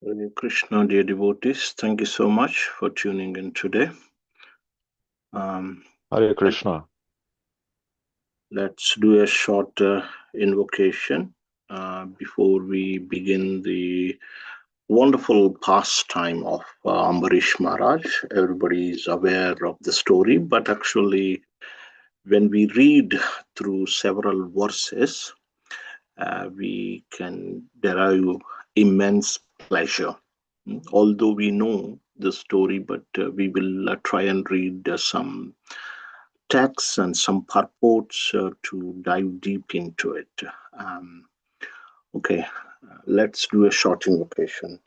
Hare Krishna, dear devotees, thank you so much for tuning in today. Hare Krishna. Let's do a short invocation before we begin the wonderful pastime of Ambarish Maharaj. Everybody is aware of the story, but actually, when we read through several verses, we can derive immense pleasure. Although we know the story, but we will try and read some texts and some purports to dive deep into it. Um, okay, let's do a short invocation.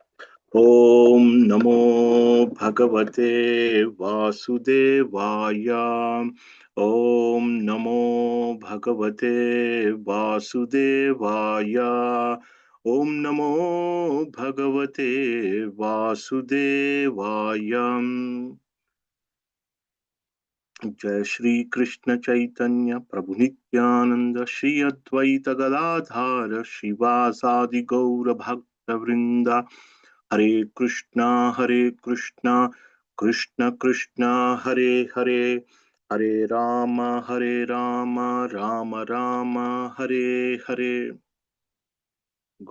Om Namo Bhagavate Vasudevaya. Om Namo Bhagavate Vasudevaya. Om Namo Bhagavate Vasudevaya. जय श्री कृष्ण चैतन्य प्रभु नित्यानंद श्री अद्वैत गदाधार शिवासादि गौर भक्त वृंद हरे कृष्णा कृष्ण कृष्ण हरे हरे हरे राम राम राम हरे हरे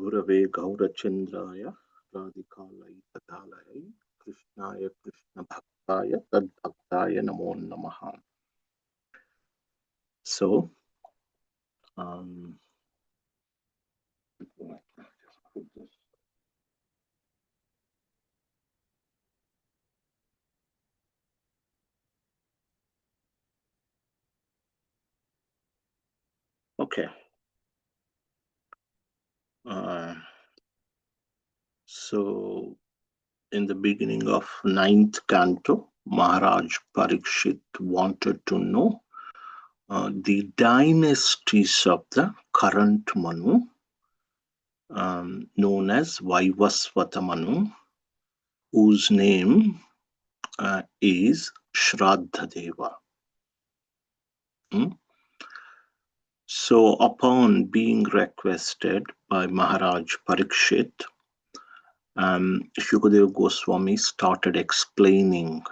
गुरवे गौरचंद्राय राधिकायै तदालयै कृष्णाय कृष्ण भक्ताय तद्भक्ताय नमो नमः. So, okay. So, in the beginning of 9th canto, Maharaj Parikshit wanted to know the dynasties of the current Manu, known as Vaivasvata Manu, whose name is Shraddha Hmm? So, upon being requested by Maharaj Parikshit, Shukadeva Goswami started explaining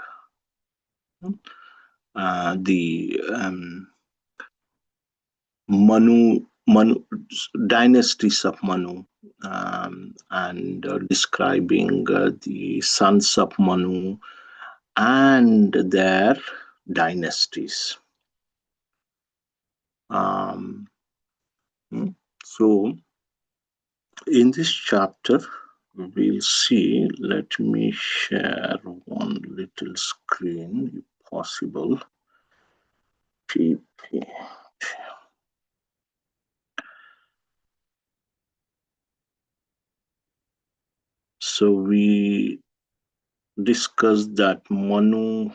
the Manu dynasties of Manu, and describing the sons of Manu and their dynasties. So, in this chapter, we'll see. Let me share one little screen, if possible. So we discussed that Manu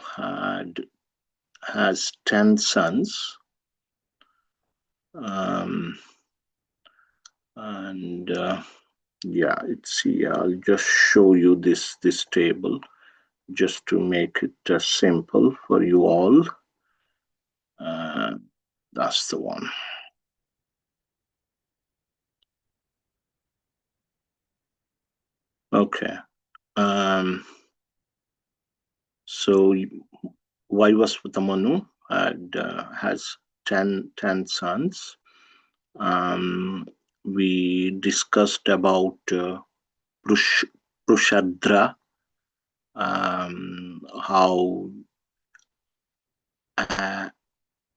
has 10 sons, and yeah, I'll just show you this table just to make it simple for you all. That's the one. Okay. So Vaivasvata Manu has 10 sons. We discussed about Prushadra, how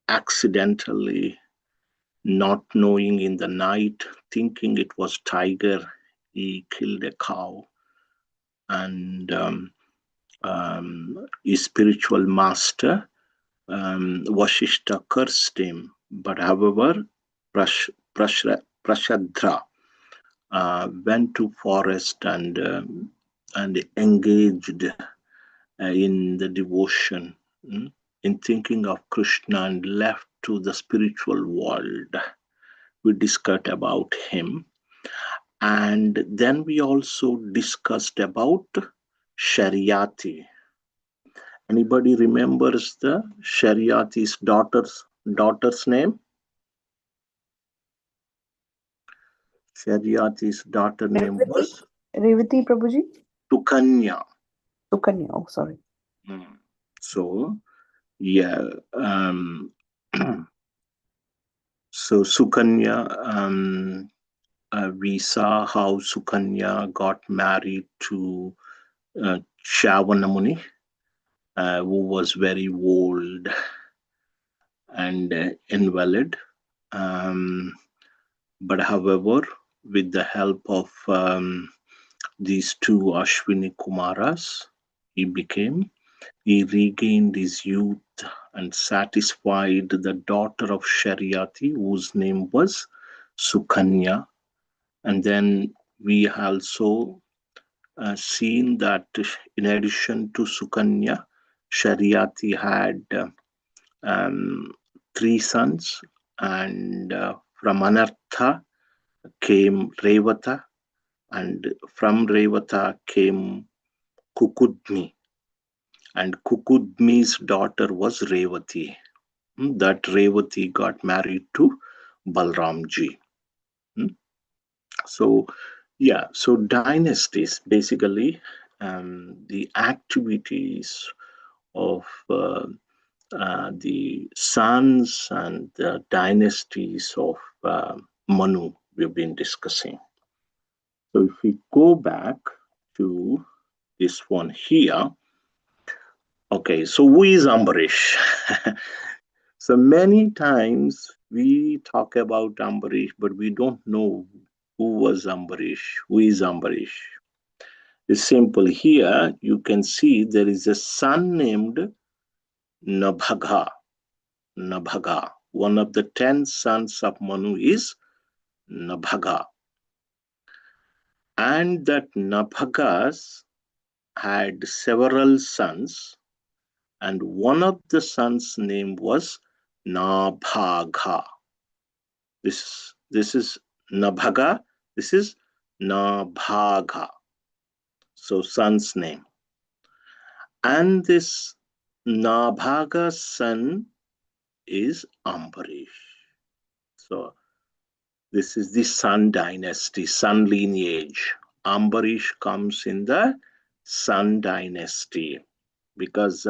accidentally, not knowing in the night, thinking it was tiger, he killed a cow, and his spiritual master Vashishta cursed him. But however, Prashadra went to forest and engaged in the devotion, in thinking of Krishna, and left to the spiritual world. We discussed about him, and then we also discussed about Shariati. Anybody remembers the Shariati's daughter's name? Shariati's daughter name was Revati Prabhuji? Sukanya. Sukanya. Oh, sorry. So, yeah. So Sukanya, we saw how Sukanya got married to Chavanamuni, who was very old and invalid. Um, but however, with the help of these two Ashwini Kumaras, he regained his youth and satisfied the daughter of Shariati, whose name was Sukanya. And then we also seen that in addition to Sukanya, Shariati had um, three sons, and from Anartha came Revata, and from Revata came Kukudmi, and Kukudmi's daughter was Revati. That Revati got married to Balramji. So, yeah, so dynasties basically the activities of the sons and the dynasties of Manu we've been discussing. So, if we go back to this one here, okay, so who is Ambarish? So many times we talk about Ambarish, but we don't know who was Ambarish, who is Ambarish. It's simple. Here you can see there is a son named Nabhaga. Nabhaga. One of the 10 sons of Manu is Nabhaga. And that Nabhagas had several sons, and one of the sons' name was Nabhaga. This is Nabhaga. This is Nabhaga. So son's name. And this Nabhaga's son is Ambarish. So this is the Sun dynasty, Sun lineage. Ambarish comes in the Sun dynasty because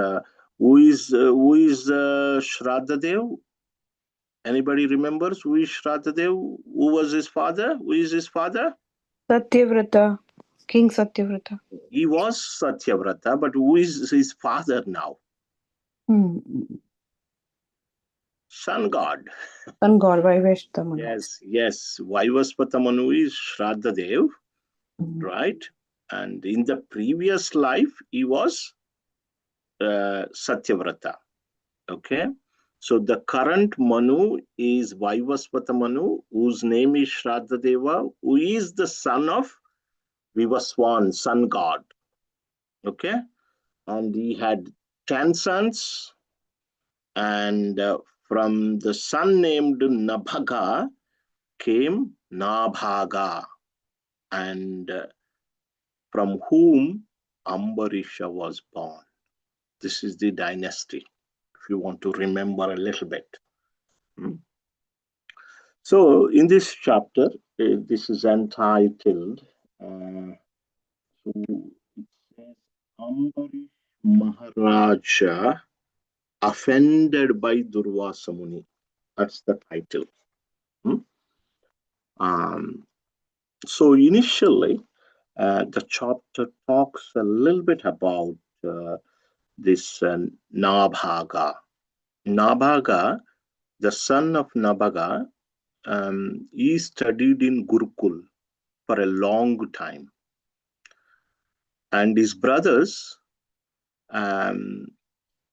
who is Shraddhadev? Anybody remembers who is Shraddhadev? Who was his father? Who is his father? Satyavrata. King Satyavrata. He was Satyavrata, but who is his father now? Hmm. Sun god. Sun god Vaivashta Manu. Yes. Vaivasvata Manu is Shraddhadev, right? And in the previous life, he was Satyavrata. Okay. So the current Manu is Vaivasvata Manu, whose name is Shraddhadeva, who is the son of Vivaswan, sun god. Okay. And he had 10 sons, and from the son named Nabhaga came Nabhaga, and from whom Ambarisha was born. This is the dynasty, if you want to remember a little bit. So, in this chapter, this is entitled, so it says, Ambarish Maharaja offended by Durvasa Muni. That's the title. So initially, the chapter talks a little bit about this Nabhaga. Nabhaga, the son of Nabhaga, he studied in Gurukul for a long time. And his brothers,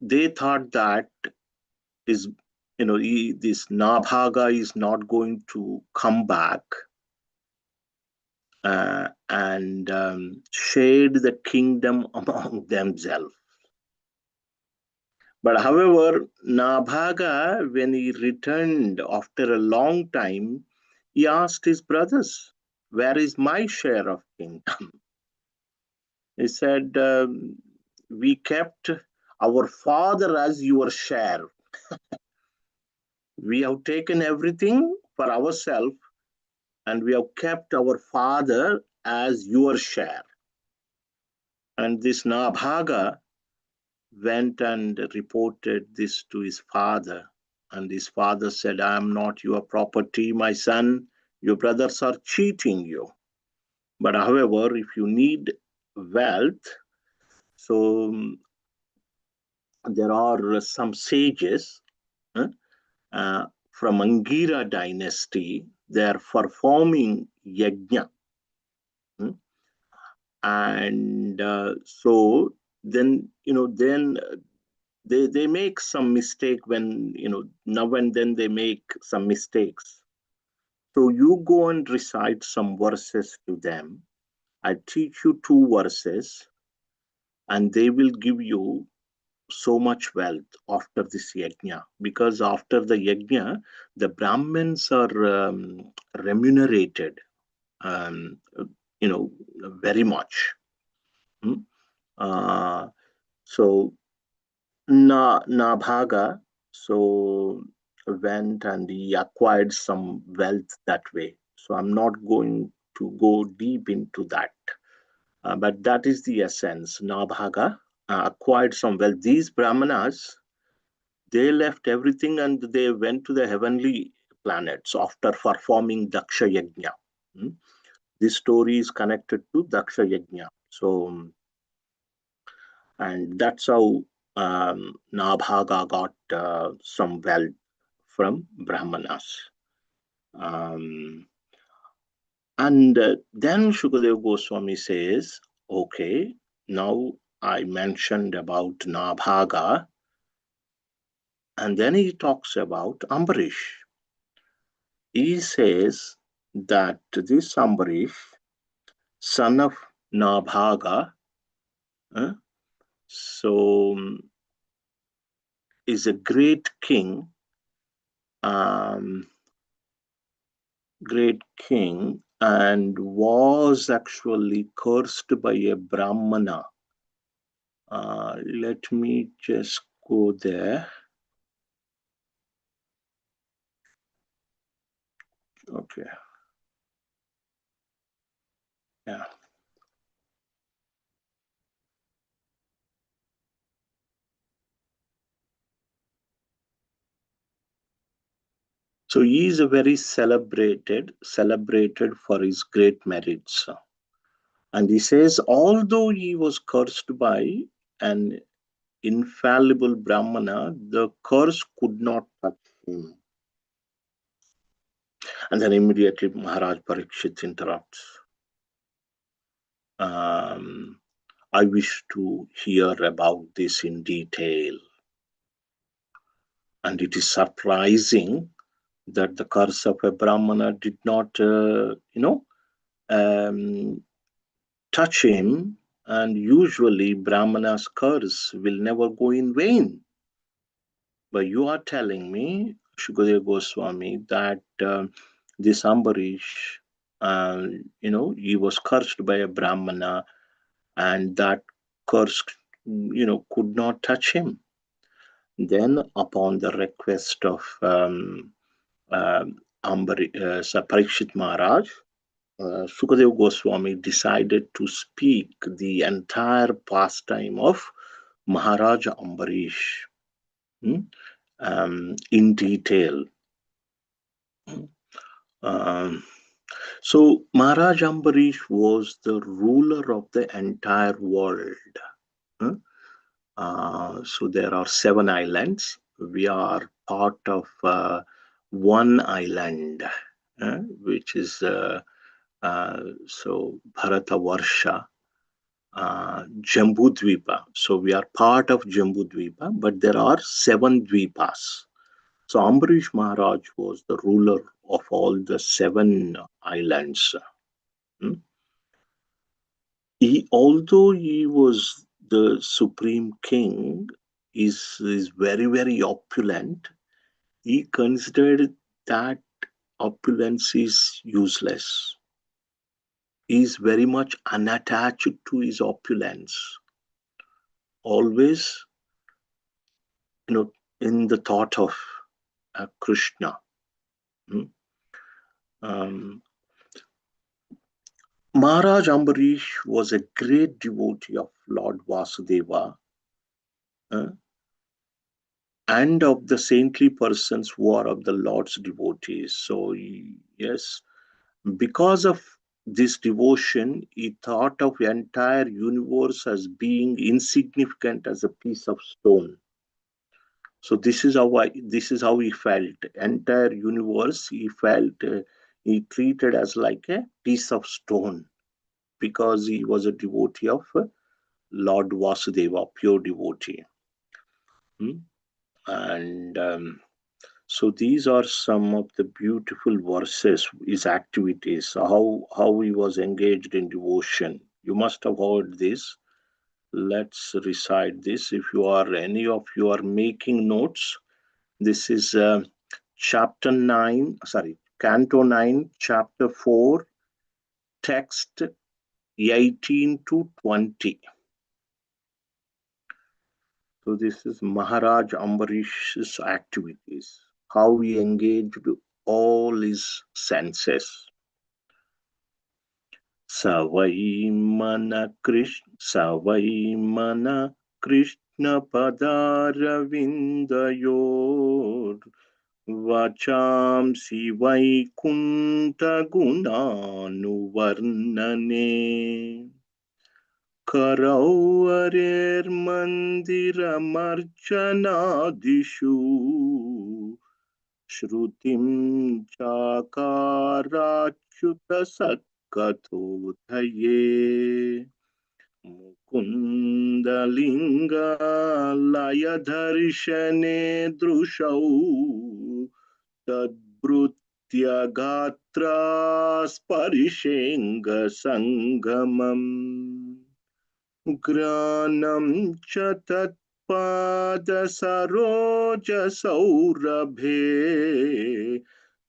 they thought that this Nabhaga is not going to come back and shared the kingdom among themselves. But however, Nabhaga, when he returned after a long time, he asked his brothers, "Where is my share of kingdom?" He said, "We kept our father as your share. We have taken everything for ourselves, and we have kept our father as your share. And this Nabhaga went and reported this to his father. And his father said, I am not your property, my son. Your brothers are cheating you. But however, if you need wealth, so there are some sages uh, from Angira dynasty. They are performing yajna. And so then, then they make some mistake when, now and then they make some mistakes. So you go and recite some verses to them. I teach you two verses, and they will give you so much wealth after this yajna. Because after the yajna, the Brahmins are remunerated, um, you know, very much. Hmm? Uh, so Nabhaga so went and he acquired some wealth that way. So I'm not going to go deep into that. But that is the essence. Nabhaga acquired some wealth. These Brahmanas, they left everything and they went to the heavenly planets after performing Daksha Yajna. Hmm? This story is connected to Daksha Yajna. So, and that's how Nabhaga got some wealth from Brahmanas. Um, and then Shukadev Goswami says, okay, now I mentioned about Nabhaga, and then he talks about Ambarish. He says that this Ambarish, son of Nabhaga, uh, so is a great king, um, and was actually cursed by a Brahmana. Let me just go there. Okay. Yeah. So he is a very celebrated for his great merits. And he says, although he was cursed by an infallible Brahmana, the curse could not touch him. And then immediately Maharaj Parikshit interrupts. I wish to hear about this in detail. And it is surprising that the curse of a Brahmana did not, um, touch him. And usually, Brahmana's curse will never go in vain. But you are telling me, Shukadeva Goswami, that this Ambarish, he was cursed by a Brahmana, and that curse, could not touch him. Then, upon the request of Parikshit Maharaj, Sukadev Goswami decided to speak the entire pastime of Maharaja Ambarish in detail. Um, so Maharaj Ambarish was the ruler of the entire world. So there are 7 islands. We are part of one island, which is so Bharatavarsha, Jambudvipa. So we are part of Jambudvipa, but there are 7 dvipas. So Ambarish Maharaj was the ruler of all the 7 islands. Hmm? Although he was the supreme king, is very, very opulent, he considered that opulence is useless. He is very much unattached to his opulence. Always, in the thought of Krishna. Hmm? Um, Maharaj Ambarish was a great devotee of Lord Vasudeva, uh, and of the saintly persons who are of the Lord's devotees. So, yes, because of this devotion, he thought of the entire universe as being insignificant as a piece of stone. So this is how he felt. Entire universe he felt he treated as like a piece of stone because he was a devotee of Lord Vasudeva, pure devotee. Hmm? And so these are some of the beautiful verses, his activities, how he was engaged in devotion. You must have heard this. Let's recite this. If you are any of you are making notes, this is chapter 9, sorry, Canto 9, chapter 4, text 18 to 20. So this is Maharaj Ambarish's activities, how he engaged all his senses. Savai mana Krishna padaravindayor Vachamsi Vaikunta Gunanuvarnane Karauarer Mandira Marchanadishu Shrutim Chakarachyuta Sakkatodhaye Mukundalinga Layadharshane Drushau Tadbrutya Sparishenga Sangamam Granam Chatatpada Saroja Saurabhe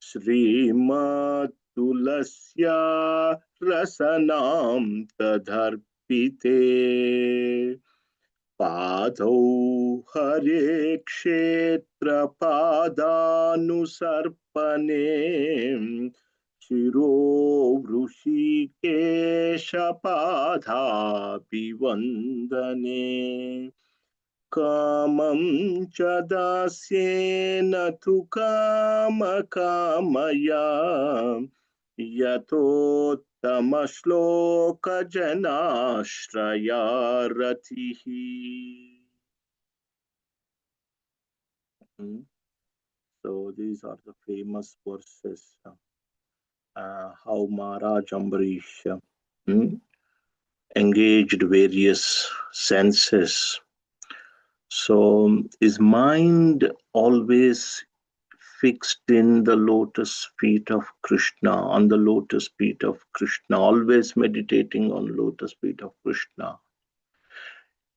Srimat Tulasya Rasanam Tadharpite Padau Hare Kshetra Padanusarpane Shiro Vrushikesha Padha Bivandane Kamam Chadasyena Tu Kama Kamaya Yato Tamashloka Janashraya Ratihi. So these are the famous verses. How Maharaj Ambarish engaged various senses. So his mind always fixed in the lotus feet of Krishna, on the lotus feet of Krishna, always meditating on lotus feet of Krishna.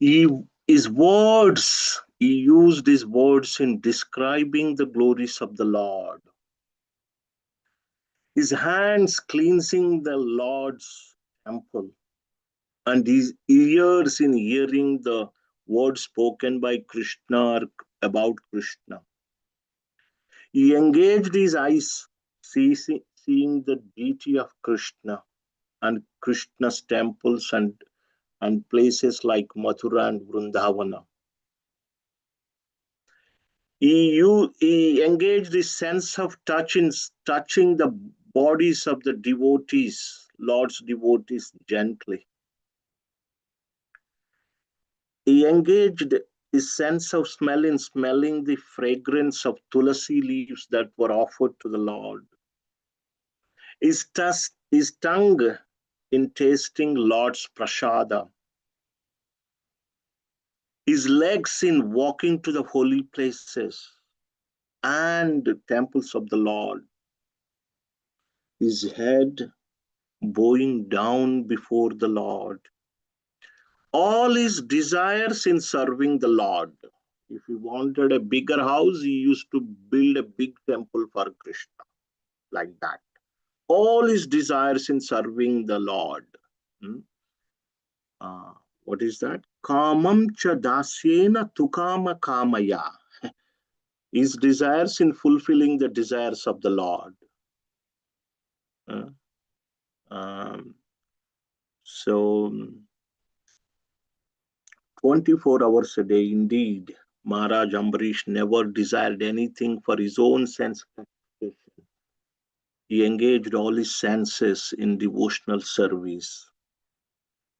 His words, he used his words in describing the glories of the Lord. His hands cleansing the Lord's temple, and his ears in hearing the words spoken by Krishna about Krishna. He engaged his eyes, seeing the deity of Krishna and Krishna's temples and places like Mathura and Vrindavana. He engaged his sense of touch in touching the bodies of the devotees, Lord's devotees, gently. He engaged his sense of smell in smelling the fragrance of tulasi leaves that were offered to the Lord. His tongue in tasting Lord's prasada. His legs in walking to the holy places and the temples of the Lord. His head bowing down before the Lord. All his desires in serving the Lord. If he wanted a bigger house, he used to build a big temple for Krishna, like that. All his desires in serving the Lord. Hmm? What is that? Kamam cha dasyena tukama kamaya. His desires in fulfilling the desires of the Lord. Uh, um, So 24 hours a day, indeed, Maharaj Ambarish never desired anything for his own sense gratification. He engaged all his senses in devotional service,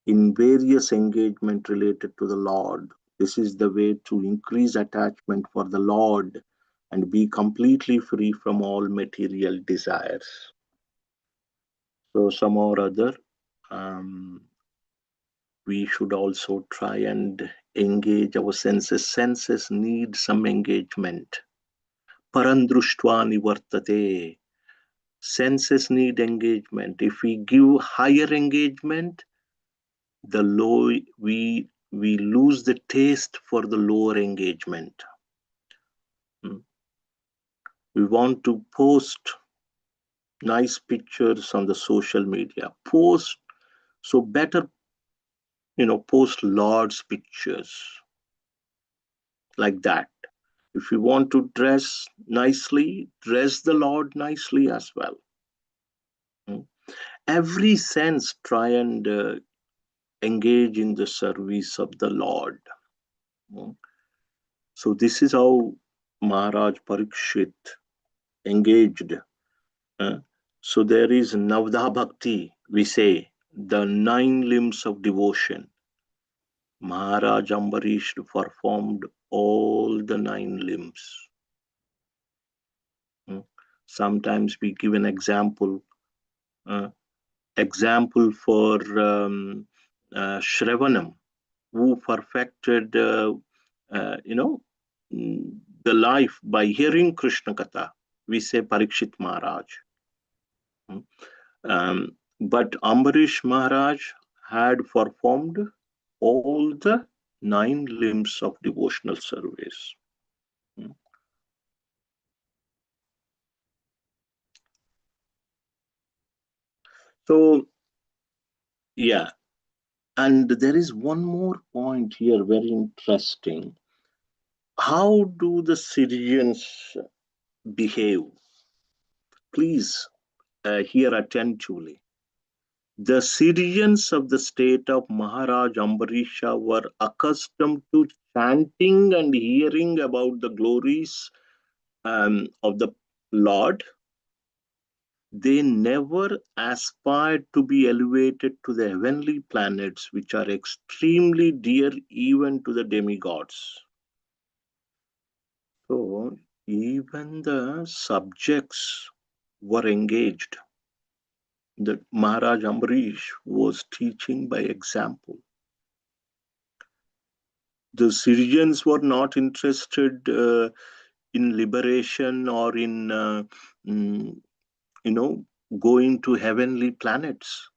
in various engagement related to the Lord. This is the way to increase attachment for the Lord and be completely free from all material desires. So, some or other, um, we should also try and engage our senses. Senses need some engagement. Parandruštva nivartate. Senses need engagement. If we give higher engagement, the low we lose the taste for the lower engagement. We want to post nice pictures on the social media. Post so better, post Lord's pictures like that. If you want to dress nicely, dress the Lord nicely as well. Every sense try and engage in the service of the Lord. So this is how Maharaj Parikshit engaged. So there is Navda Bhakti, we say, the 9 limbs of devotion. Maharaj Ambarish performed all the 9 limbs. Sometimes we give an example. Example for Shravanam, who perfected, the life by hearing Krishna Katha. We say Parikshit Maharaj. But Ambarish Maharaj had performed all the 9 limbs of devotional service. So, yeah, and there is one more point here, very interesting. How do the Syrians behave? Please hear attentively. The Syrians of the state of Maharaj Ambarisha were accustomed to chanting and hearing about the glories of the Lord. They never aspired to be elevated to the heavenly planets, which are extremely dear even to the demigods. So, even the subjects were engaged. That Maharaj Ambarish was teaching by example. The Syrians were not interested in liberation or in, mm, going to heavenly planets.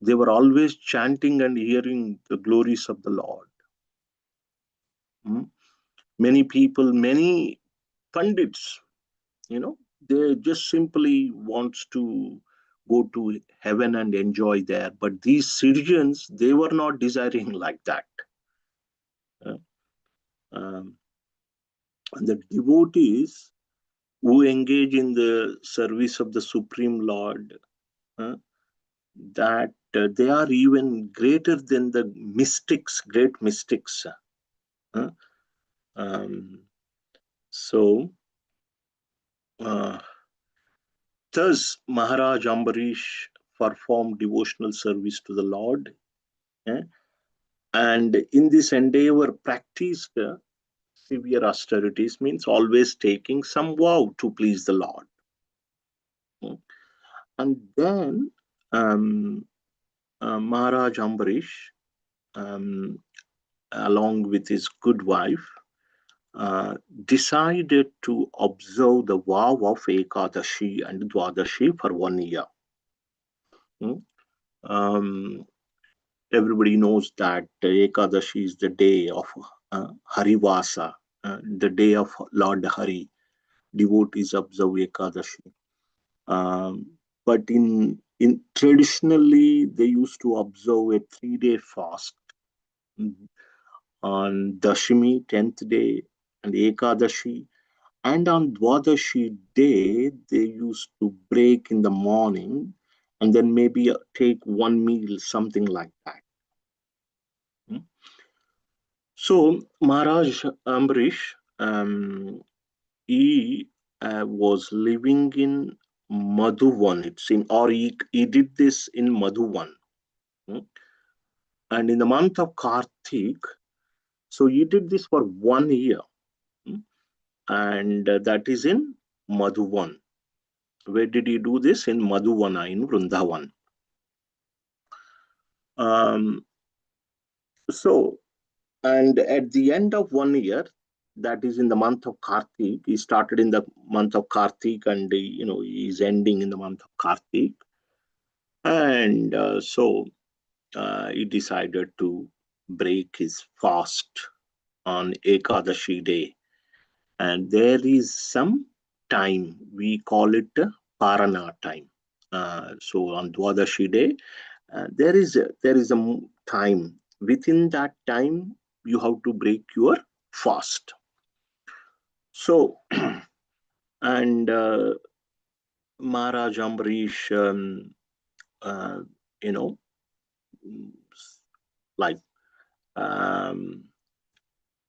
They were always chanting and hearing the glories of the Lord. Many people, many pundits, they just simply wants to go to heaven and enjoy there. But these Syrians, they were not desiring like that. Uh, um, and the devotees who engage in the service of the Supreme Lord, uh, that they are even greater than the mystics, great mystics. Uh, um, so, uh, thus, Maharaj Ambarish performed devotional service to the Lord, and in this endeavor practiced severe austerities, means always taking some vow to please the Lord. And then Maharaj Ambarish, um, along with his good wife, decided to observe the vow of Ekadashi and Dwadashi for 1 year. Um, Everybody knows that Ekadashi is the day of Harivasa, the day of Lord Hari. Devotees observe Ekadashi. But in traditionally, they used to observe a 3-day fast. On Dashimi, 10th day, and Ekadashi. And on Dwadashi day, they used to break in the morning and then maybe take one meal, something like that. Hmm. So Maharaj Ambrish, he was living in Madhuvan, it seemed, or he did this in Madhuvan. Hmm. And in the month of Kartik, so he did this for 1 year. Hmm. And that is in Madhuvan. Where did he do this? In Madhuvana, in Vrindavan. Um, so, and at the end of 1 year, that is in the month of Kartik, he started in the month of Kartik, and he's ending in the month of Kartik. And he decided to break his fast on Ekadashi day. And there is some time, we call it Parana time. So on Dwadashi day, there is a time. Within that time, you have to break your fast. So, and Maharaj Ambarish, uh, you know, like um,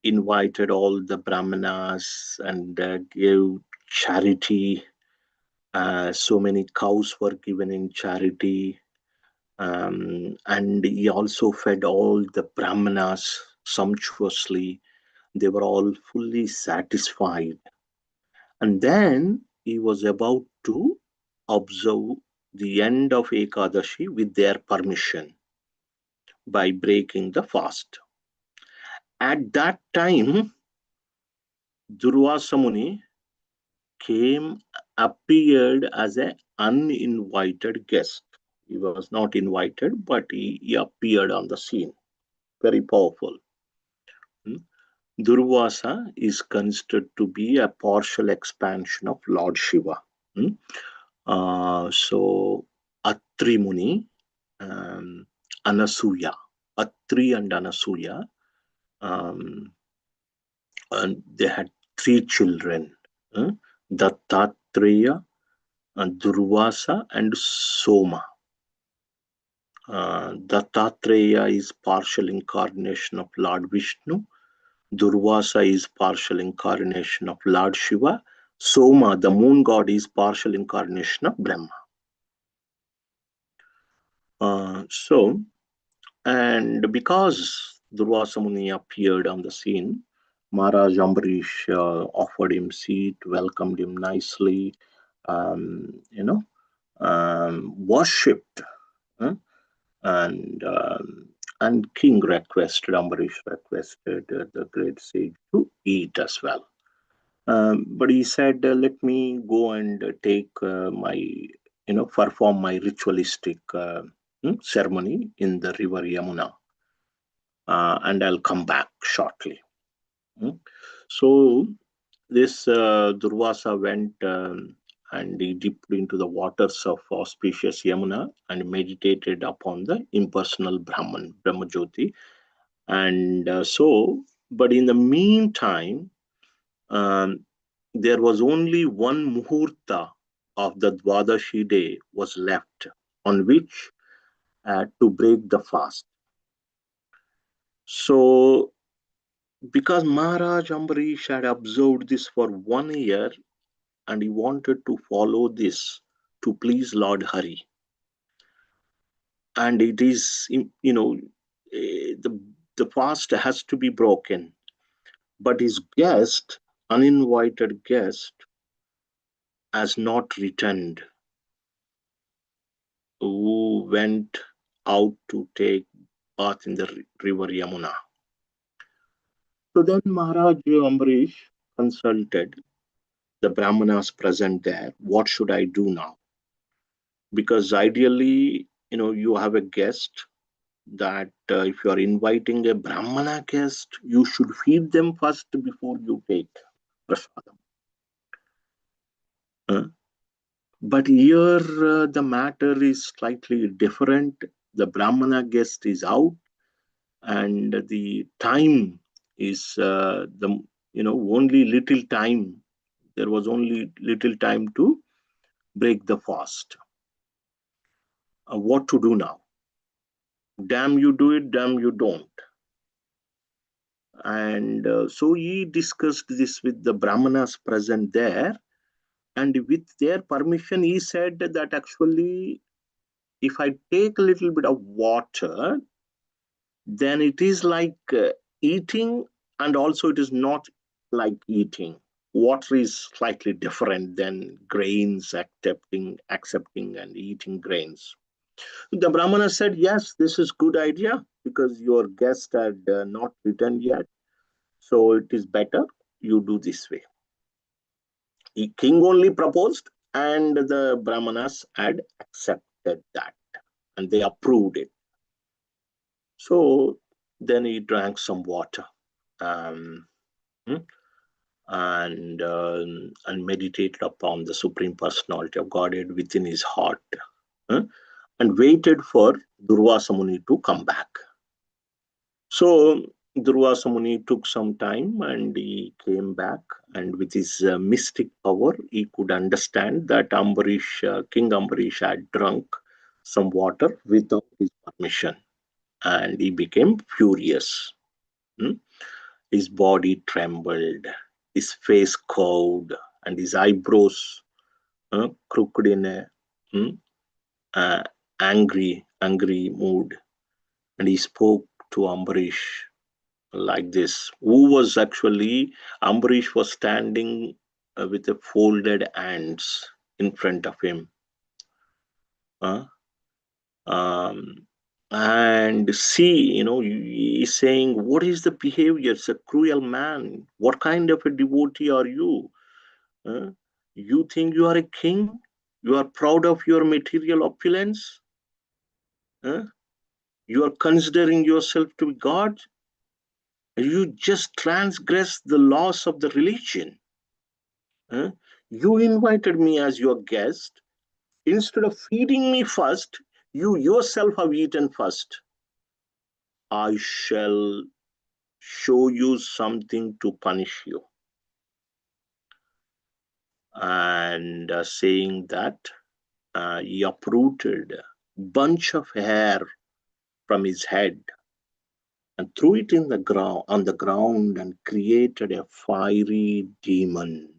invited all the brahmanas and gave charity. So many cows were given in charity. And he also fed all the brahmanas sumptuously. They were all fully satisfied. And then he was about to observe the end of Ekadashi with their permission by breaking the fast. At that time, Durvasa Muni came, appeared as an uninvited guest. He was not invited, but he appeared on the scene. Very powerful. Hmm. Durvasa is considered to be a partial expansion of Lord Shiva. Hmm. So Atri Muni, um, Anasuya, Atri and Anasuya, um, and they had three children, Dattatreya, Durvasa, and Soma. Dattatreya is partial incarnation of Lord Vishnu. Durvasa is partial incarnation of Lord Shiva. Soma, the moon god, is partial incarnation of Brahma. So, and because Durvasa Muni appeared on the scene, Maharaj Ambarish offered him seat, welcomed him nicely, worshipped, uh, and King requested, Ambarish requested the great sage to eat as well. But he said, "Let me go and take perform my ritualistic ceremony in the river Yamuna, and I'll come back shortly." Mm. So this Durvasa went and he dipped into the waters of auspicious Yamuna and meditated upon the impersonal Brahman, Brahmajyoti. And but in the meantime, um, there was only one muhurta of the Dwadashi day was left on which to break the fast. So, because Maharaj Ambarish had observed this for 1 year and he wanted to follow this to please Lord Hari, and it is, the fast has to be broken, but his guest, uninvited guest, has not returned, who went out to take bath in the river Yamuna. So then Maharaj Ambarish consulted the Brahmanas present there. What should I do now? Because ideally, you have a guest that if you are inviting a Brahmana guest, you should feed them first before you take prasadam. Uh, but here the matter is slightly different. The Brahmana guest is out, and the time is the only little time. There was only little time to break the fast. what to do now. Damn you do it, damn you don't. And so he discussed this with the Brahmanas present there. And with their permission, he said that actually, if I take a little bit of water, then it is like eating, and also it is not like eating. Water is slightly different than grains, accepting and eating grains. The Brahmana said, yes, this is good idea because your guest had not returned yet. So it is better you do this way. The king only proposed, and the Brahmanas had accepted that and they approved it. So then he drank some water, um, hmm, and meditated upon the Supreme Personality of Godhead within his heart, and waited for Durvasa Muni to come back. So Durvasa Muni took some time and he came back, and with his mystic power, he could understand that King Ambarish had drunk some water without his permission, and he became furious. Hmm? His body trembled, his face curved, and his eyebrows crooked in a hmm, uh, angry mood. And he spoke to Ambarish like this. Who was actually Ambarish was standing with a folded hands in front of him. Uh, um, and see, he's saying, what is the behavior? It's a cruel man. What kind of a devotee are you? Uh, you think you are a king? You are proud of your material opulence? Uh, you are considering yourself to be God? You just transgress the laws of the religion. You invited me as your guest. Instead of feeding me first, you yourself have eaten first. I shall show you something to punish you. And saying that, he uprooted a bunch of hair from his head and threw it on the ground and created a fiery demon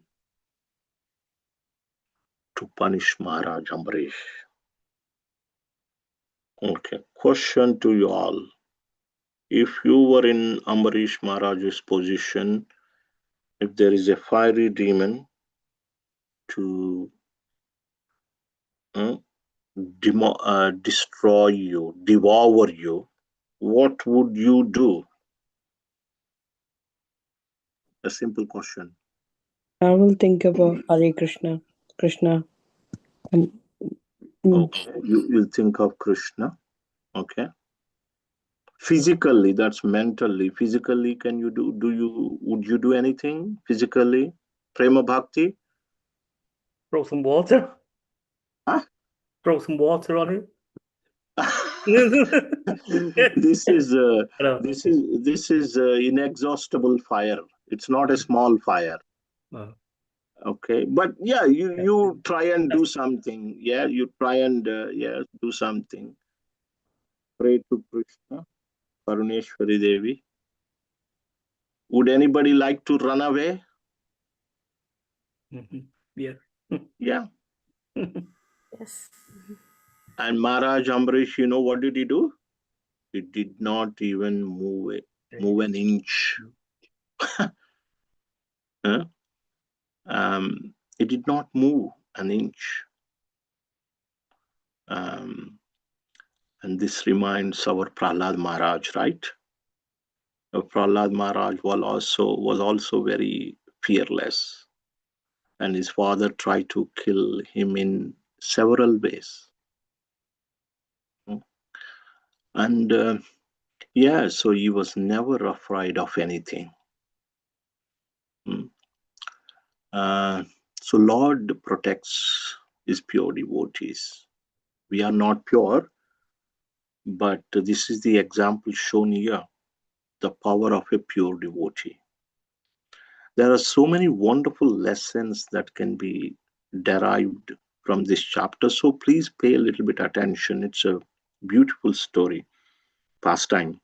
to punish Maharaj Ambarish. Okay, question to you all. If you were in Ambarish Maharaj's position, if there is a fiery demon to destroy you, devour you, what would you do? A simple question. I will think about Hare Krishna. Krishna. And, Okay, you think of Krishna. Okay. Physically, that's mentally. Physically, would you do anything physically? Prema Bhakti? Throw some water. Huh? Throw some water on it. this is Hello. this is inexhaustible fire. It's not a small fire. Oh. Okay, but yeah, you try and do something. Yeah, you try and do something. Pray to Krishna, Paruneshwari Devi. Would anybody like to run away? Yeah. Yeah. Yes. And Maharaj Ambarish, what did he do? He did not even move an inch. Huh? He did not move an inch. And this reminds our Prahlad Maharaj, right? Prahlad Maharaj was also very fearless, and his father tried to kill him in several ways. And so he was never afraid of anything. So Lord protects his pure devotees. We are not pure, but this is the example shown here, the power of a pure devotee. There are so many wonderful lessons that can be derived from this chapter. So please pay a little bit attention. It's a beautiful story, pastime.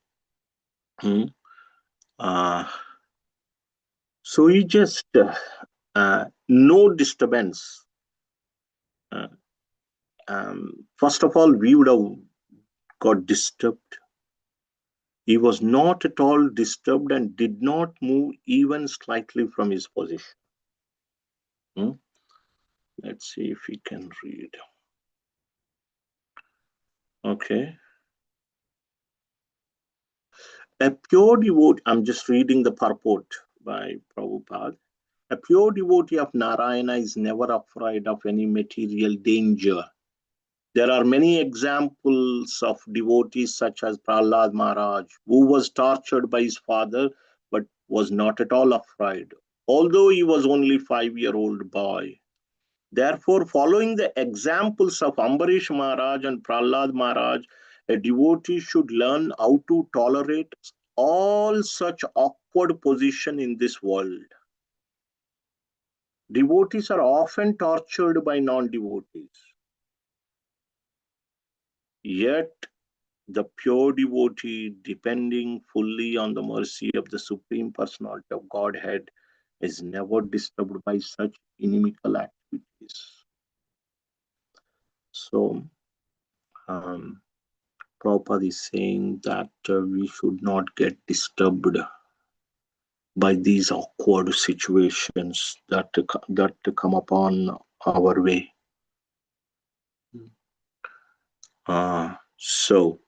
Hmm. So he just no disturbance. Uh, First of all, we would have got disturbed. He was not at all disturbed and did not move even slightly from his position. Hmm? Let's see if we can read. Okay. A pure devotee, I'm just reading the purport by Prabhupada. A pure devotee of Narayana is never afraid of any material danger. There are many examples of devotees such as Prahlad Maharaj, who was tortured by his father but was not at all afraid, although he was only a 5-year-old boy. Therefore, following the examples of Ambarish Maharaj and Prahlad Maharaj, a devotee should learn how to tolerate all such awkward position in this world. Devotees are often tortured by non-devotees. Yet, the pure devotee, depending fully on the mercy of the Supreme Personality of Godhead, is never disturbed by such inimical activities. So, Prabhupada is saying that we should not get disturbed by these awkward situations that come upon our way. So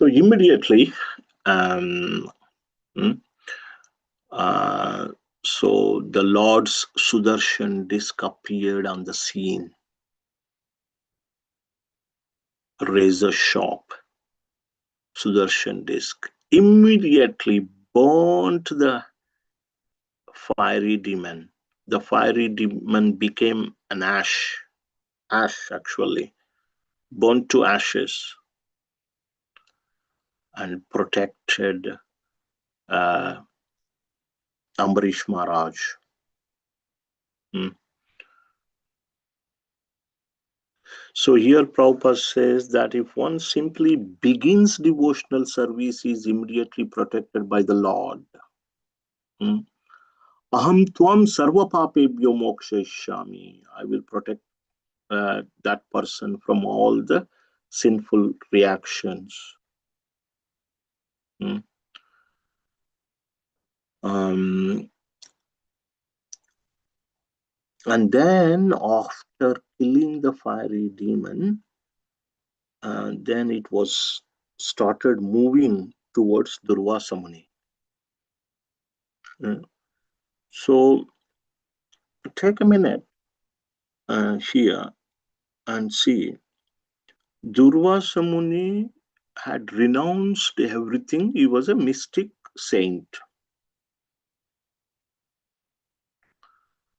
immediately, so the Lord's Sudarshan disc appeared on the scene, razor sharp Sudarshan disc, immediately burnt the fiery demon. The fiery demon became an ash actually, burnt to ashes, and protected Ambarish Maharaj. So here Prabhupada says that if one simply begins devotional service, he is immediately protected by the Lord. Aham tvam sarva papebhyo mokshayishyami. I will protect that person from all the sinful reactions. And then after killing the fiery demon, then it was started moving towards Durvasa Muni. So take a minute here and see. Durvasa Muni had renounced everything. He was a mystic saint.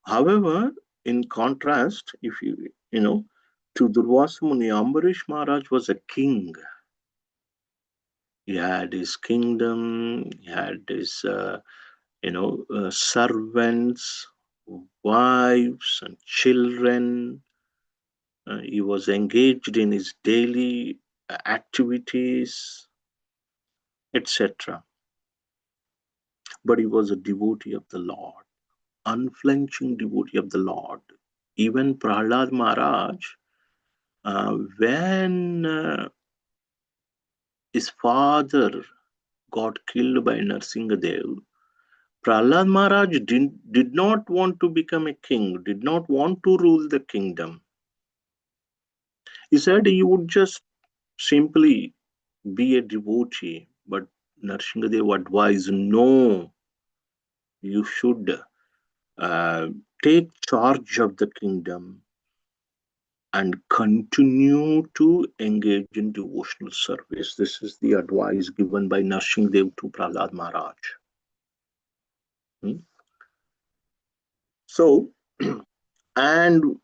However, in contrast, if you to Durvasa Muni, Ambarish Maharaj was a king. He had his kingdom, he had his servants, wives and children. He was engaged in his daily activities, etc. But he was a devotee of the Lord, unflinching devotee of the Lord. Even Prahlad Maharaj, when his father got killed by Narsingadev, Prahlad Maharaj did not want to become a king, did not want to rule the kingdom. He said he would just simply be a devotee, but Narsingadev advised, no, you should take charge of the kingdom and continue to engage in devotional service. This is the advice given by Narsingadev to Prahlad Maharaj. So, and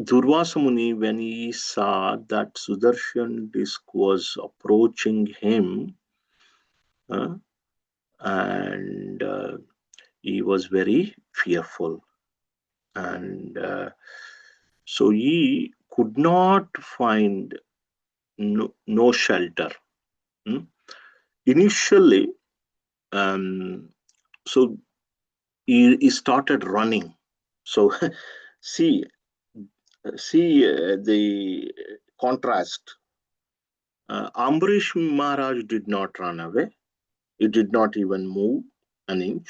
Durvasa Muni, when he saw that Sudarshan disc was approaching him, and he was very fearful. And so he could not find no shelter. Hmm? Initially, so he started running. So see, the contrast. Ambarish Maharaj did not run away. He did not even move an inch.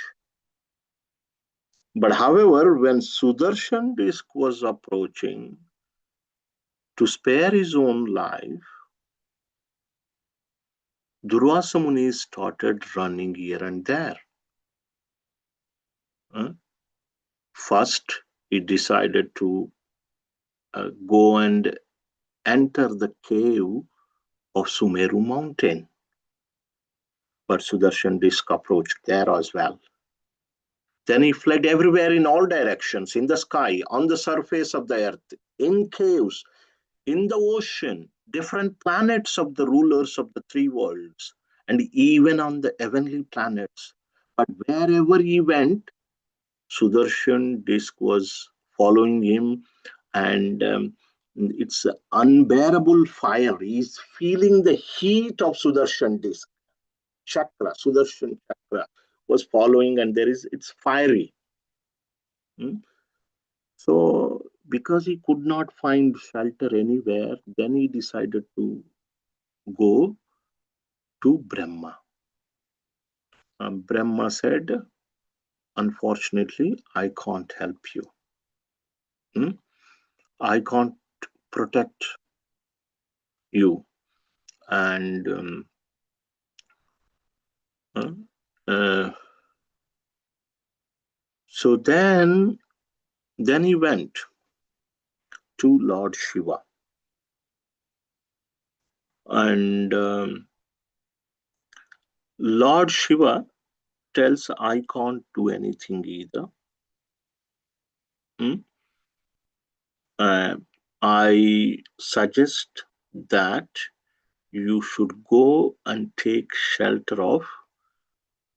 But however, when Sudarshan disk was approaching to spare his own life, Durvasa Muni started running here and there. First, he decided to go and enter the cave of Sumeru mountain. But Sudarshan disk approached there as well. Then he fled everywhere in all directions, in the sky, on the surface of the earth, in caves, in the ocean, different planets of the rulers of the three worlds, and even on the heavenly planets. But wherever he went, Sudarshan disk was following him, and it's an unbearable fire. He's feeling the heat of Sudarshan disk. Chakra, Sudarshan chakra was following, and it's fiery. So, because he could not find shelter anywhere, then he decided to go to Brahma. Brahma said, unfortunately, I can't help you. I can't protect you. And so then he went to Lord Shiva. And Lord Shiva tells, I can't do anything either. I suggest that you should go and take shelter of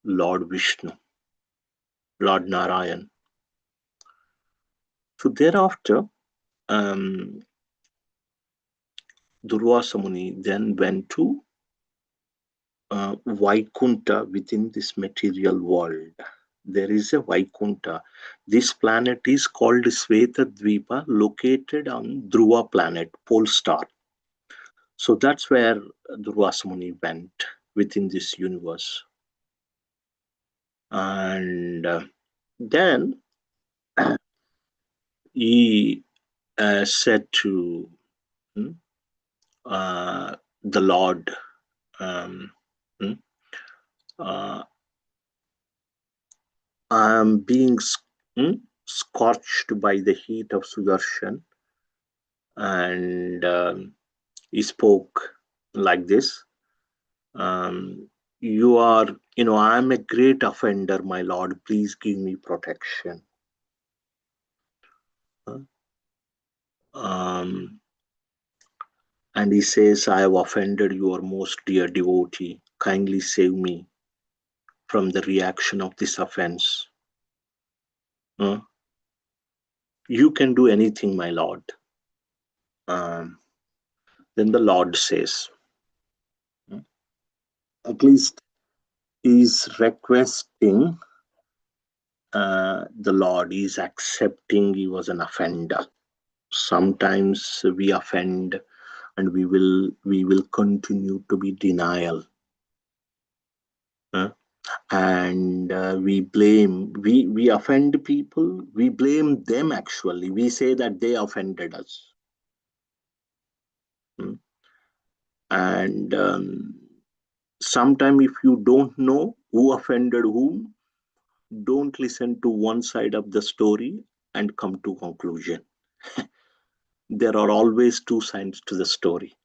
Lord Vishnu, Lord Narayan. So thereafter, Durvasa Muni then went to Vaikunta within this material world. There is a Vaikunta. This planet is called Sveta Dvipa, located on Dhruva planet, pole star. So that's where Durvasa Muni went within this universe. And then he said to the Lord, I am being scorched by the heat of Sudarshan. And he spoke like this. You are, I am a great offender, my Lord. Please give me protection. And he says, I have offended your most dear devotee. Kindly save me from the reaction of this offense. You can do anything, my Lord. Then the Lord says, at least he's requesting, the Lord is accepting he was an offender. Sometimes we offend and we will continue to be denial. And we offend people, we blame them. Actually, we say that they offended us. And sometimes if you don't know who offended whom, don't listen to one side of the story and come to conclusion. There are always two sides to the story.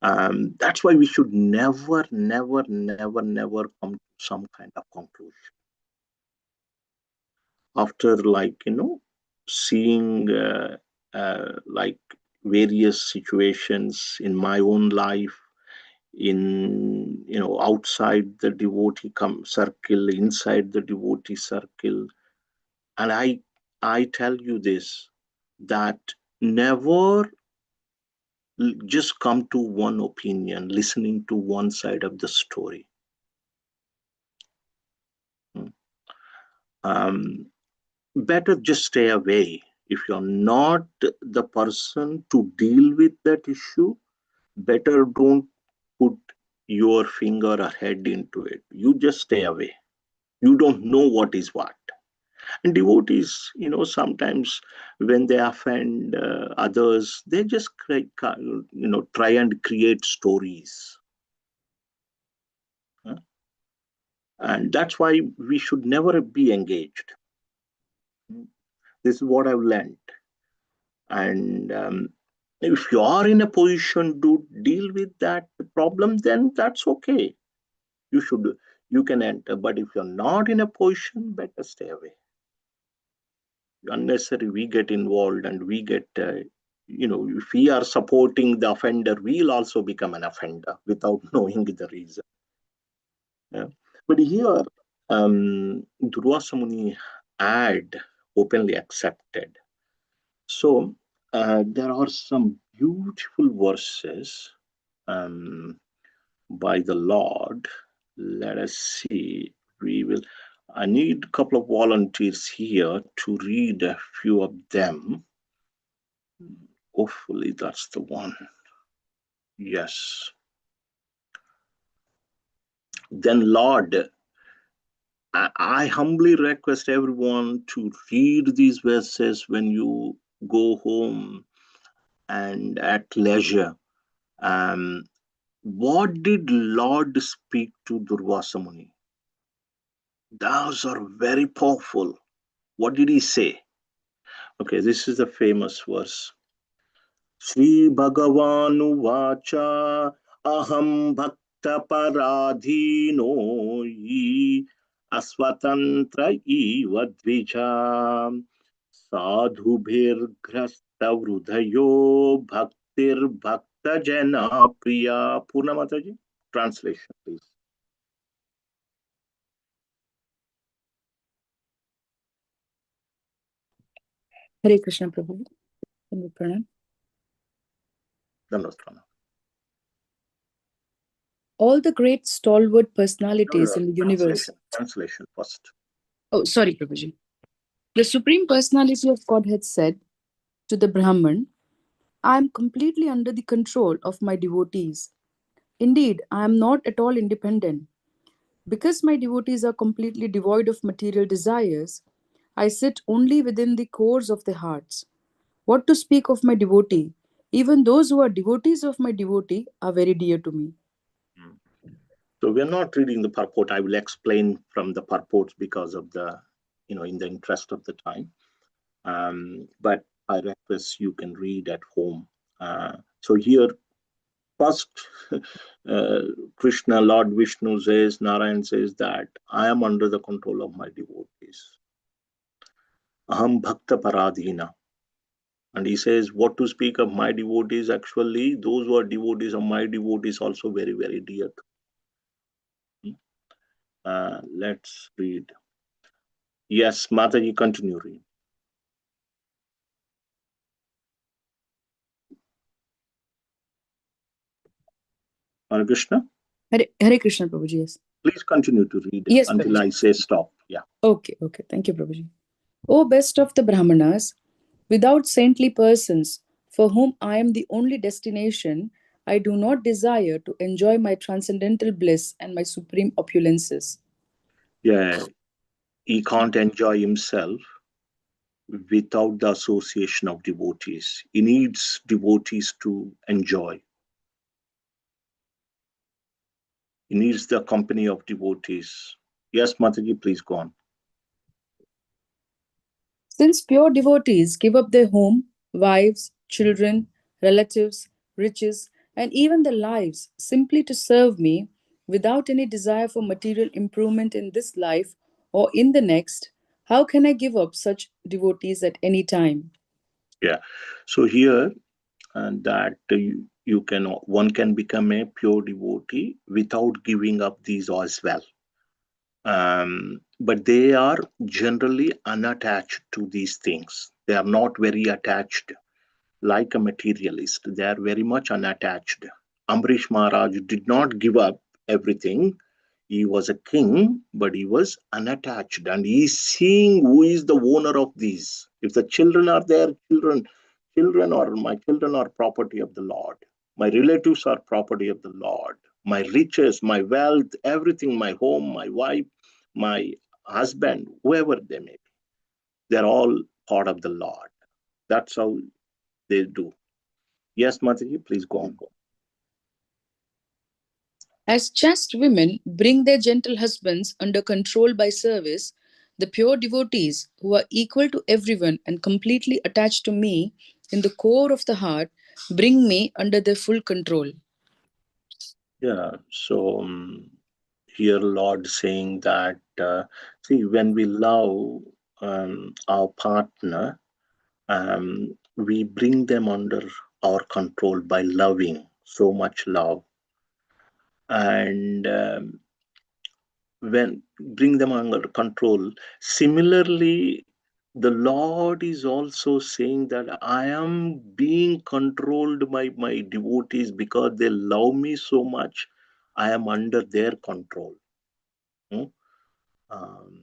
That's why we should never come to some kind of conclusion after seeing like various situations in my own life, in outside the devotee circle, inside the devotee circle. And I tell you this, that never just come to one opinion, listening to one side of the story. Better just stay away. If you're not the person to deal with that issue, better don't put your finger or head into it. You just stay away. You don't know what is what. And devotees, sometimes when they offend others, they just try and create stories. And that's why we should never be engaged. This is what I've learned. And if you are in a position to deal with that problem, then that's okay. You can enter. But if you're not in a position, better stay away. Unnecessary, we get involved and we get, if we are supporting the offender, we'll also become an offender without knowing the reason. Yeah. But here, Durvasa Muni had openly accepted. So there are some beautiful verses by the Lord. Let us see. I need a couple of volunteers here to read a few of them. Hopefully that's the one. Yes. Then, Lord, I humbly request everyone to read these verses when you go home and at leisure. What did Lord speak to Durvasa Muni? Those are very powerful. What did he say? Okay, this is the famous verse. Sri Bhagavanu Vacha Aham Bhakta Paradhino Yi Aswatantra Iva Dvija Sadhubhir Grasta Vrudhayo Bhaktir Bhakta Jana Priya. Purna Mataji, translation please. Hare Krishna Prabhu. Pranam. All the great stalwart personalities in the universe. Translation first. Oh, sorry, Prabhuji. The Supreme Personality of Godhead said to the Brahman, I am completely under the control of my devotees. Indeed, I am not at all independent. Because my devotees are completely devoid of material desires, I sit only within the cores of their hearts. What to speak of my devotee? Even those who are devotees of my devotee are very dear to me. So we're not reading the purport. I will explain from the purports because of the, in the interest of the time. But I request you can read at home. So here, first, Krishna, Lord Vishnu says, Narayan says that I am under the control of my devotees. Aham Bhakta Paradhina. And he says, what to speak of my devotees, actually, those who are devotees of my devotees also very, very dear to me. Let's read. Yes, Mataji, continue read. Hare Krishna? Hare Krishna, Prabhuji, yes. Please continue to read until Prabhuji. I say stop. Yeah. Okay. Thank you, Prabhuji. O best of the Brahmanas, without saintly persons, for whom I am the only destination, I do not desire to enjoy my transcendental bliss and my supreme opulences. Yeah, he can't enjoy himself without the association of devotees. He needs devotees to enjoy. He needs the company of devotees. Yes, Mataji, please go on. Since pure devotees give up their home, wives, children, relatives, riches, and even their lives simply to serve me without any desire for material improvement in this life or in the next, how can I give up such devotees at any time? Yeah. So here, that one can become a pure devotee without giving up these as well. But they are generally unattached to these things. They are not very attached like a materialist. They are very much unattached. Ambrish Maharaj did not give up everything. He was a king, but he was unattached, and he is seeing who is the owner of these. If the children are there, children or my children are property of the Lord. My relatives are property of the Lord. My riches, my wealth, everything, my home, my wife, my husband, whoever they may be, they're all part of the Lord. That's how they do. Yes, Mataji, please go on. As chaste women bring their gentle husbands under control by service, the pure devotees, who are equal to everyone and completely attached to me in the core of the heart, bring me under their full control. Yeah, so here Lord saying that, see, when we love our partner, we bring them under our control by loving, so much love. And when bring them under control, similarly, the Lord is also saying that I am being controlled by my devotees because they love me so much. I am under their control. Hmm? Um,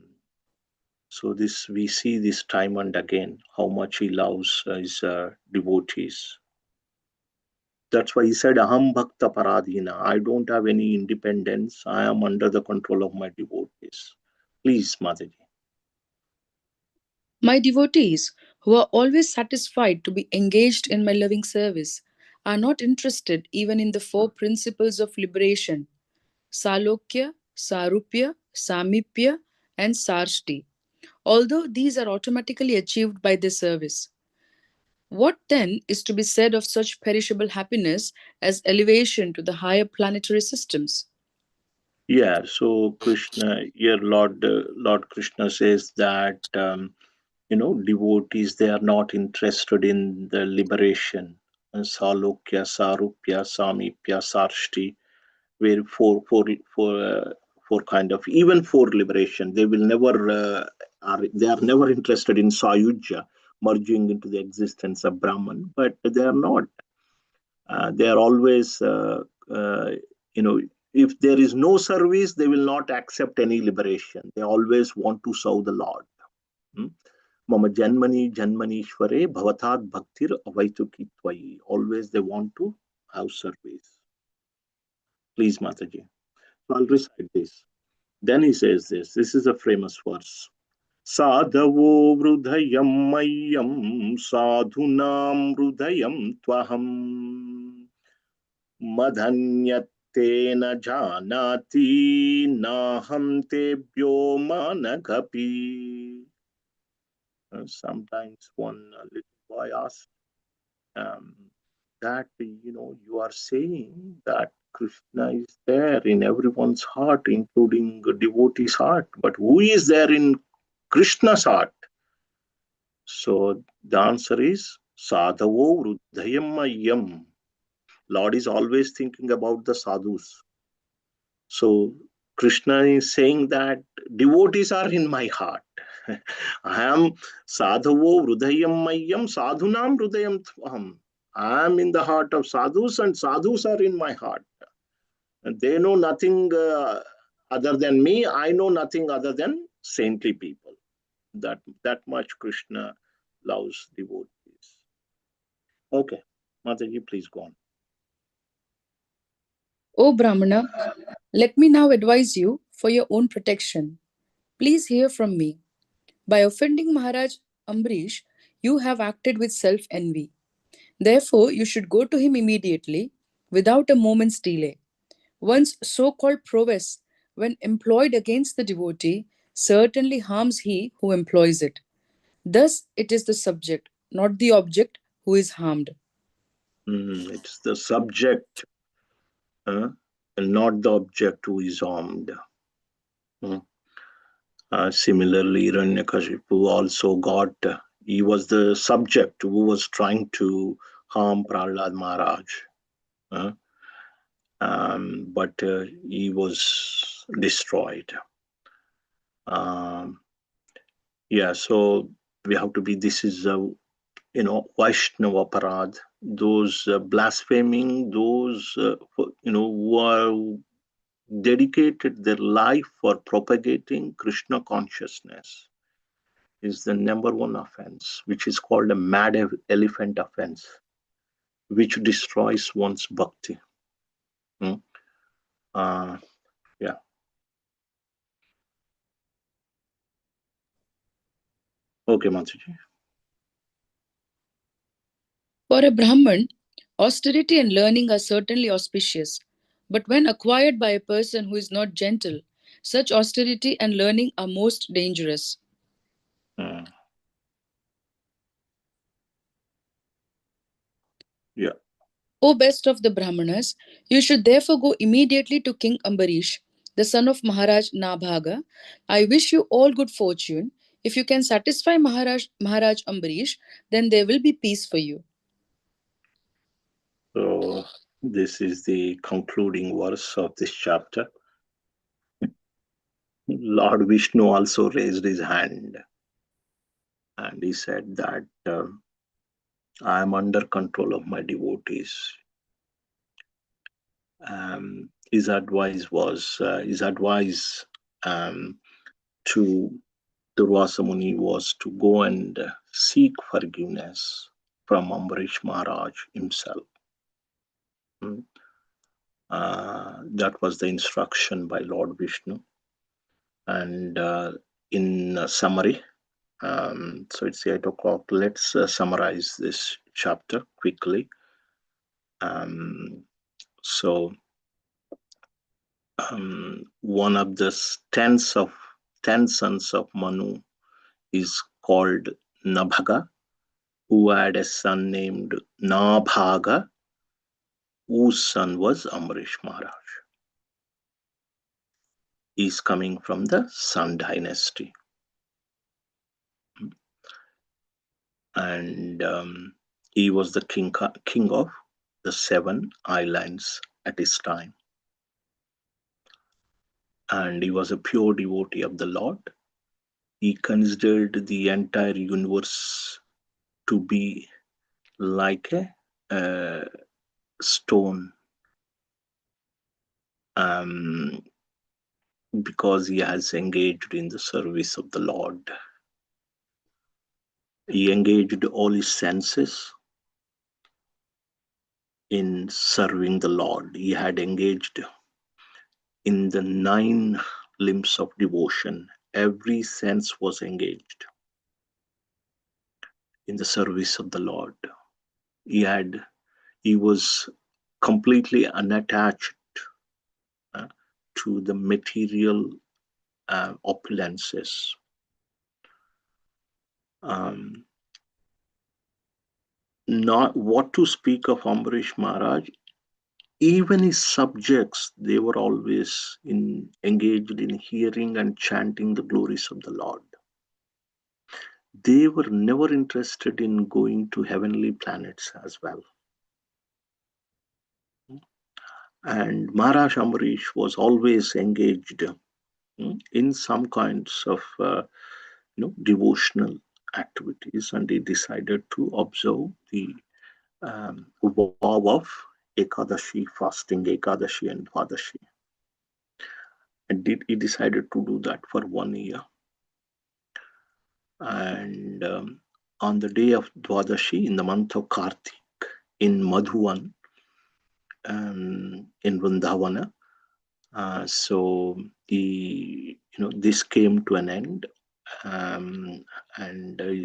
so this we see this time and again how much he loves his devotees. That's why he said, Aham Bhakta Paradhina. I don't have any independence. I am under the control of my devotees. Please, Mataji. My devotees, who are always satisfied to be engaged in my loving service, are not interested even in the four principles of liberation: Salokya, Sarupya, Samipya, and Sarshti, although these are automatically achieved by their service. What then is to be said of such perishable happiness as elevation to the higher planetary systems? Yeah, so Krishna, here Lord Krishna says that, devotees, they are not interested in the liberation. Salokya, Sarupya, Samipya, Sarshti, where for kind of, even for liberation, they will never, they are never interested in Sayujya, merging into the existence of Brahman, but they are not. They are always, you know, if there is no service, they will not accept any liberation. They always want to serve the Lord. Hmm? Mama Janmani Janmanishware Bhavatat Bhaktir Avaituki Twayi. Always they want to have service. Please, Mataji. So I'll recite this. Then he says this. This is a famous verse. Sadhavo vrudhayam mayam sadhunam vrudhayam twaham मधन्यत्तेन जानाति नाहं तेभ्यो मनघपि. Sometimes one little boy asks um, that, you are saying that Krishna is there in everyone's heart, including a devotee's heart. But who is there in Krishna's heart? So the answer is Sadhavo Vruddhayamayam. Lord is always thinking about the sadhus. So Krishna is saying that devotees are in my heart. I am sadhavo hrudayam mayam sadhunam hrudayam tvaham. I am in the heart of sadhus, and sadhus are in my heart. And they know nothing other than me. I know nothing other than saintly people. That much Krishna loves devotees. Okay, Mataji, please go on. O Brahmana, let me now advise you for your own protection. Please hear from me. By offending Maharaj Ambrish, you have acted with self envy. Therefore, you should go to him immediately, without a moment's delay. One's so called prowess, when employed against the devotee, certainly harms he who employs it. Thus, it is the subject, not the object, who is harmed. It's the subject, and not the object who is harmed. Mm. Similarly, Hiranyakashipu also got, he was the subject who was trying to harm Prahlad Maharaj. uh, but he was destroyed. Yeah, so we have to be, this is Vaishnava Parad, those blaspheming, those who are dedicated their life for propagating Krishna consciousness is the number one offense, which is called a mad elephant offense, which destroys one's bhakti. Yeah. Okay, Mansuji. For a Brahman, austerity and learning are certainly auspicious, but when acquired by a person who is not gentle, such austerity and learning are most dangerous. Yeah. O best of the Brahmanas, you should therefore go immediately to King Ambarish, the son of Maharaj Nabhaga. I wish you all good fortune. If you can satisfy Maharaj Ambarish, then there will be peace for you. So this is the concluding verse of this chapter. Lord Vishnu also raised his hand and he said that I am under control of my devotees. His advice to Durvasa Muni was to go and seek forgiveness from Ambarish Maharaj himself. That was the instruction by Lord Vishnu. And in summary, so it's 8 o'clock. Let's summarize this chapter quickly. So one of the 10 sons of Manu is called Nabhaga, who had a son named Nabhaga, whose son was Ambarish Maharaj. He's coming from the Sun dynasty. And he was the king of the 7 islands at his time. And he was a pure devotee of the Lord. He considered the entire universe to be like a stone, because he has engaged in the service of the Lord. He engaged all his senses in serving the Lord. He had engaged in the 9 limbs of devotion. Every sense was engaged in the service of the Lord. He was completely unattached to the material opulences. Not what to speak of Ambarish Maharaj. Even his subjects, they were always engaged in hearing and chanting the glories of the Lord. They were never interested in going to heavenly planets as well. And Maharaj Ambarish was always engaged in some kinds of devotional activities, and he decided to observe the vow of Ekadashi, fasting Ekadashi and Dvadashi. And he decided to do that for 1 year. And on the day of Dvadashi, in the month of Kartik, in Madhuvan, in Vrindavana, so this came to an end. And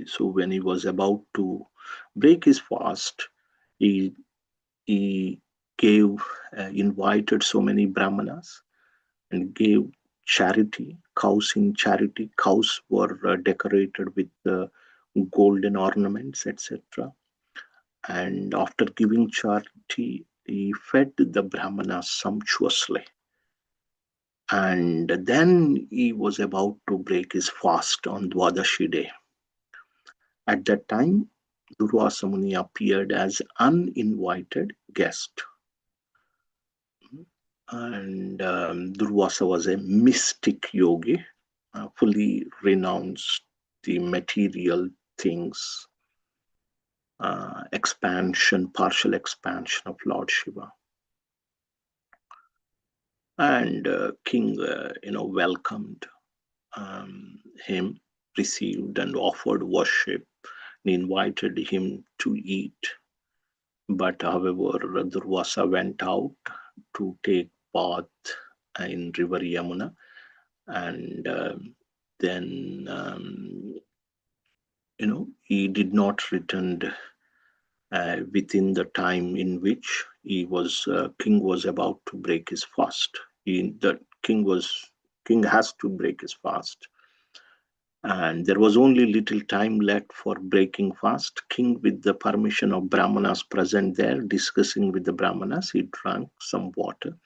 so when he was about to break his fast, he invited so many brahmanas and gave charity, cows in charity. Cows were decorated with golden ornaments, etc. And after giving charity, he fed the brahmanas sumptuously. And then he was about to break his fast on Dwadashi day. At that time, Durvasa Muni appeared as uninvited guest. And Durvasa was a mystic yogi, fully renounced the material things, partial expansion of Lord Shiva. And king, welcomed him, received and offered worship, and invited him to eat. But however, Durvasa went out to take bath in river Yamuna, and then he did not return within the time in which king was about to break his fast. The king has to break his fast, and there was only little time left for breaking fast. King, with the permission of Brahmanas present there, discussing with the Brahmanas, he drank some water.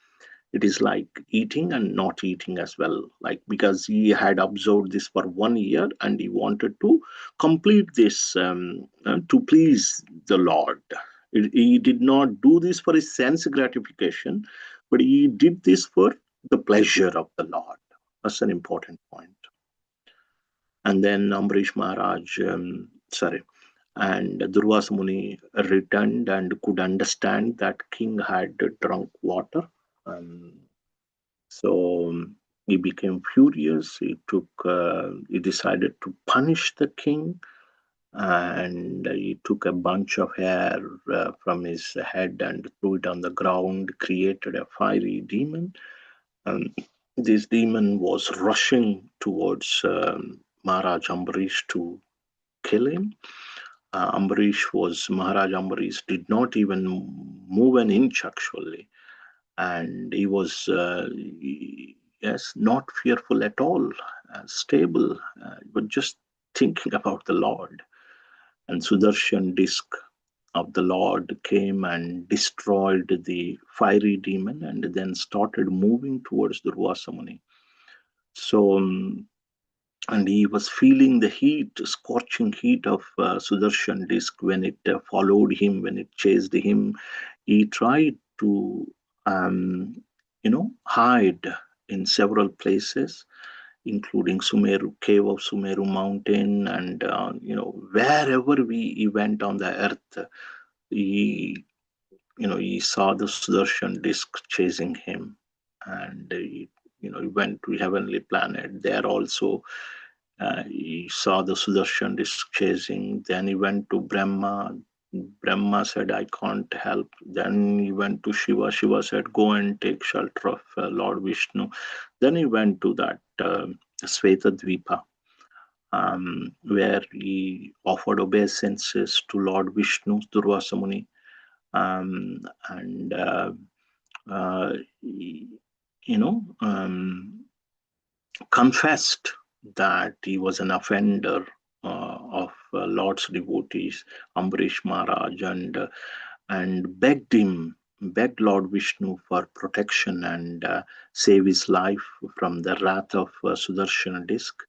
It is like eating and not eating as well, like, because he had observed this for 1 year and he wanted to complete this to please the Lord. He did not do this for his sense gratification, but he did this for the pleasure of the Lord. That's an important point. And then Ambarish Maharaj, and Durvasa Muni returned and could understand that king had drunk water. So he became furious. He decided to punish the king, and he took a bunch of hair from his head and threw it on the ground, created a fiery demon. This demon was rushing towards Maharaj Ambarish to kill him. Maharaj Ambarish did not even move an inch actually, and he was not fearful at all, stable, but just thinking about the Lord. And Sudarshan disc of the Lord came and destroyed the fiery demon, and then started moving towards Durvasa Muni. So and he was feeling the scorching heat of Sudarshan disc when it followed him, when it chased him. He tried to, hide in several places, including Sumeru, cave of Sumeru mountain, and wherever he went on the earth, he saw the Sudarshan disc chasing him, and he went to heavenly planet. There also, he saw the Sudarshan disc chasing. Then he went to Brahma. Brahma said, I can't help. Then he went to Shiva. Shiva said, go and take shelter of Lord Vishnu. Then he went to that Sveta Dvipa, where he offered obeisances to Lord Vishnu, Durvasa Muni. And confessed that he was an offender of Lord's devotees, Ambarish Maharaj, and begged Lord Vishnu for protection and save his life from the wrath of Sudarshan disc.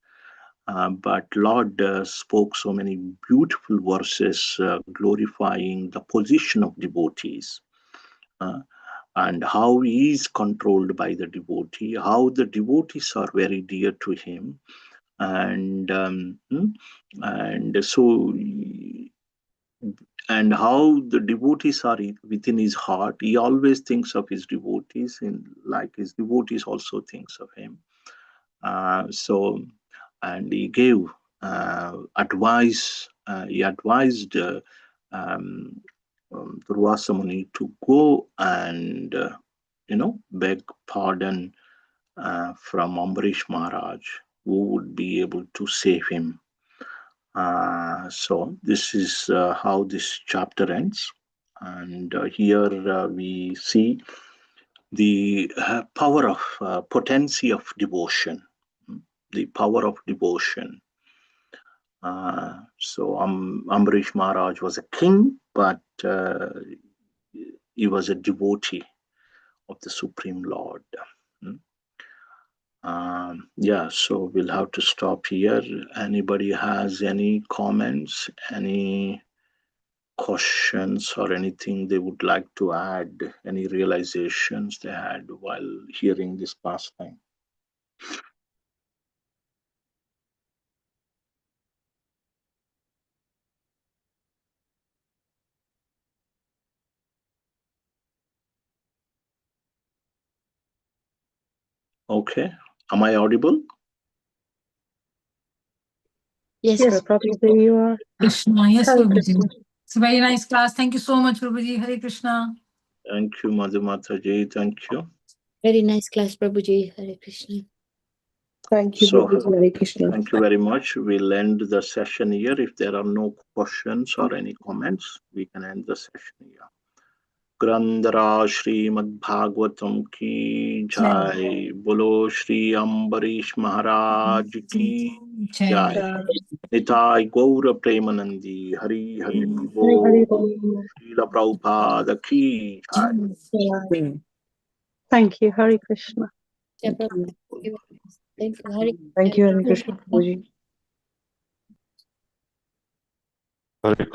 But Lord spoke so many beautiful verses glorifying the position of devotees, and how he is controlled by the devotee, how the devotees are very dear to him, and how the devotees are within his heart. He always thinks of his devotees, and like his devotees also thinks of him. And he gave advice. He advised Durvasa Muni to go and beg pardon from Ambarish Maharaj, who would be able to save him. So this is how this chapter ends, and here we see the power of potency of devotion, the power of devotion. So Ambarish Maharaj was a king, but he was a devotee of the Supreme Lord. So we'll have to stop here. Anybody has any comments, any questions, or anything they would like to add, any realizations they had while hearing this pastime? Okay. Am I audible? Yes, Yes, Prabhuji. Prabhuji, you are. Krishna. Yes, Hare Prabhuji. Krishna. It's a very nice class. Thank you so much, Prabhuji. Hare Krishna. Thank you, Madhumata ji. Thank you. Very nice class, Prabhuji. Hare Krishna. Thank you, So, Prabhuji. Hare Krishna. thank you very much. We'll end the session here. If there are no questions or any comments, we can end the session here. ग्रंथरा Shrimad Bhagavatam की जय। बोलो श्री अम्बरीश महाराज की जय। निताय गौर Premanandi Hari Hari Hare बोल। Krishna. Srila Prabhupada की जय। Thank you, Hare Krishna. Jai Thank you. Prabhuji. Thank you. Hare Thank you, Hare Krishna, Prabhuji. Hare